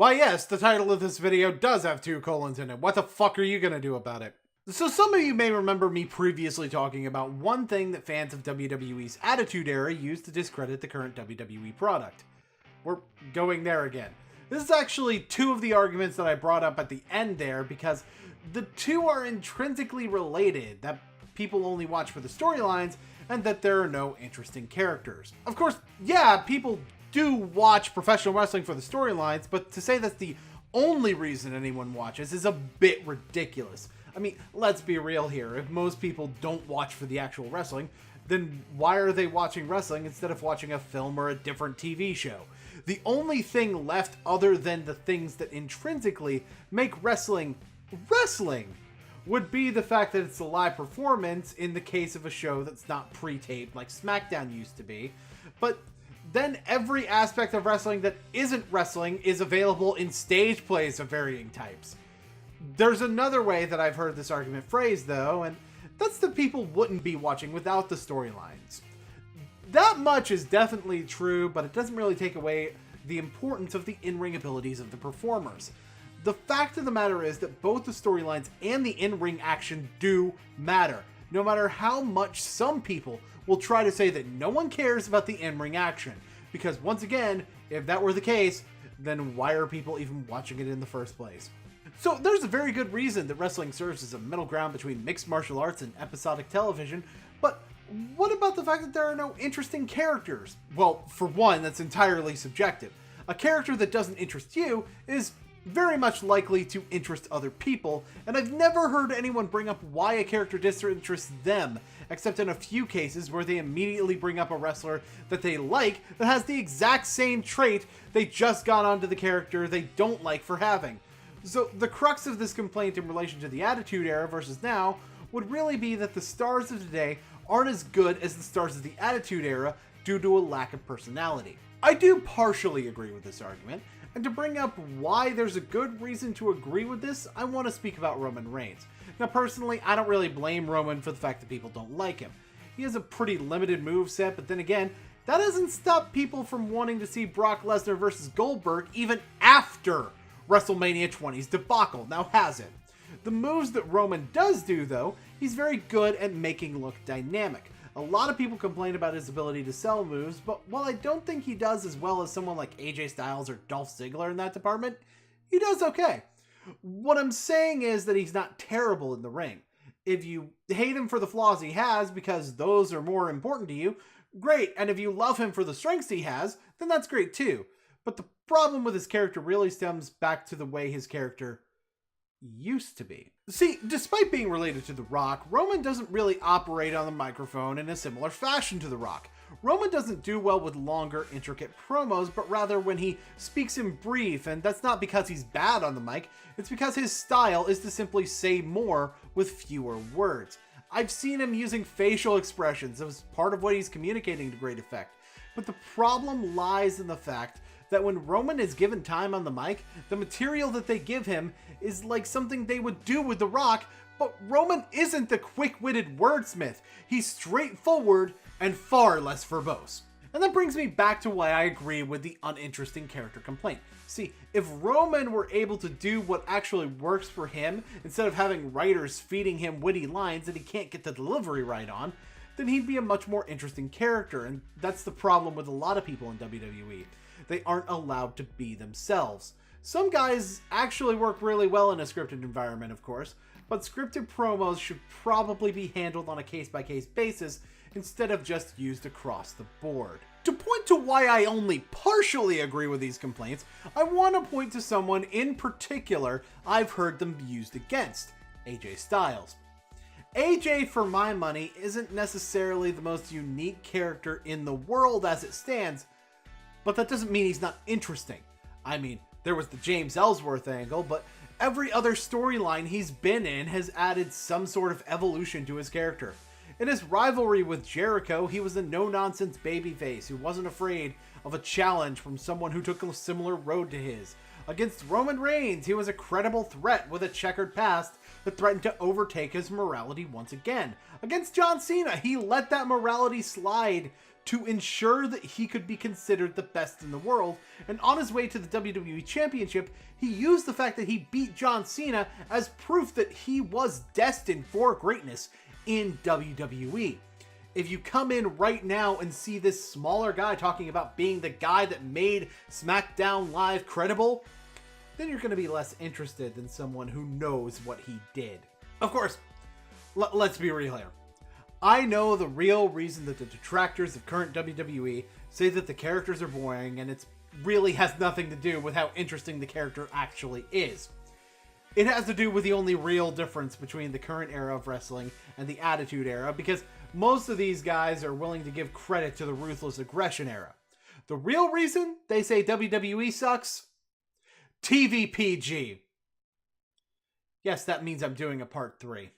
Why yes, the title of this video does have 2 colons in it. What the fuck are you gonna do about it? So some of you may remember me previously talking about one thing that fans of WWE's Attitude Era used to discredit the current WWE product. We're going there again. This is actually 2 of the arguments that I brought up at the end there because the 2 are intrinsically related, that people only watch for the storylines and that there are no interesting characters. Of course, yeah, people do watch professional wrestling for the storylines, but to say that's the only reason anyone watches is a bit ridiculous. I mean, let's be real here. If most people don't watch for the actual wrestling, then why are they watching wrestling instead of watching a film or a different TV show? The only thing left other than the things that intrinsically make wrestling wrestling would be the fact that it's a live performance in the case of a show that's not pre-taped like SmackDown used to be. But then every aspect of wrestling that isn't wrestling is available in stage plays of varying types. There's another way that I've heard this argument phrased though, and that's that people wouldn't be watching without the storylines. That much is definitely true, but it doesn't really take away the importance of the in-ring abilities of the performers. The fact of the matter is that both the storylines and the in-ring action do matter, no matter how much some people will try to say that no one cares about the in-ring action. Because once again, if that were the case, then why are people even watching it in the first place? So there's a very good reason that wrestling serves as a middle ground between mixed martial arts and episodic television, but what about the fact that there are no interesting characters? Well, for one, that's entirely subjective. A character that doesn't interest you is very much likely to interest other people, and I've never heard anyone bring up why a character disinterests them, except in a few cases where they immediately bring up a wrestler that they like that has the exact same trait they just got onto the character they don't like for having. So the crux of this complaint in relation to the Attitude Era versus now would really be that the stars of today aren't as good as the stars of the Attitude Era due to a lack of personality. I do partially agree with this argument, and to bring up why there's a good reason to agree with this, I want to speak about Roman Reigns. Now personally, I don't really blame Roman for the fact that people don't like him. He has a pretty limited moveset, but then again, that doesn't stop people from wanting to see Brock Lesnar versus Goldberg even after WrestleMania 20's debacle, now has it? The moves that Roman does do though, he's very good at making look dynamic. A lot of people complain about his ability to sell moves, but while I don't think he does as well as someone like AJ Styles or Dolph Ziggler in that department, he does okay. What I'm saying is that he's not terrible in the ring. If you hate him for the flaws he has because those are more important to you, great, and if you love him for the strengths he has, then that's great too. But the problem with his character really stems back to the way his character used to be. See, despite being related to The Rock, Roman doesn't really operate on the microphone in a similar fashion to The Rock. Roman doesn't do well with longer, intricate promos, but rather when he speaks in brief, and that's not because he's bad on the mic, it's because his style is to simply say more with fewer words. I've seen him using facial expressions as part of what he's communicating to great effect, but the problem lies in the fact that when Roman is given time on the mic, the material that they give him is like something they would do with The Rock, but Roman isn't the quick-witted wordsmith. He's straightforward and far less verbose. And that brings me back to why I agree with the uninteresting character complaint. See, if Roman were able to do what actually works for him, instead of having writers feeding him witty lines that he can't get the delivery right on, then he'd be a much more interesting character, and that's the problem with a lot of people in WWE. They aren't allowed to be themselves. Some guys actually work really well in a scripted environment, of course, but scripted promos should probably be handled on a case-by-case basis instead of just used across the board. To point to why I only partially agree with these complaints, I want to point to someone in particular I've heard them used against, AJ Styles. AJ, for my money, isn't necessarily the most unique character in the world as it stands, but that doesn't mean he's not interesting. I mean, there was the James Ellsworth angle, but every other storyline he's been in has added some sort of evolution to his character. In his rivalry with Jericho, he was a no-nonsense babyface who wasn't afraid of a challenge from someone who took a similar road to his. Against Roman Reigns, he was a credible threat with a checkered past that threatened to overtake his morality once again. Against John Cena, he let that morality slide to ensure that he could be considered the best in the world, and on his way to the WWE Championship, he used the fact that he beat John Cena as proof that he was destined for greatness in WWE. If you come in right now and see this smaller guy talking about being the guy that made SmackDown Live credible, then you're going to be less interested than someone who knows what he did. Of course, let's be real here. I know the real reason that the detractors of current WWE say that the characters are boring, and it really has nothing to do with how interesting the character actually is. It has to do with the only real difference between the current era of wrestling and the Attitude Era, because most of these guys are willing to give credit to the Ruthless Aggression Era. The real reason they say WWE sucks? TVPG. Yes, that means I'm doing a part 3.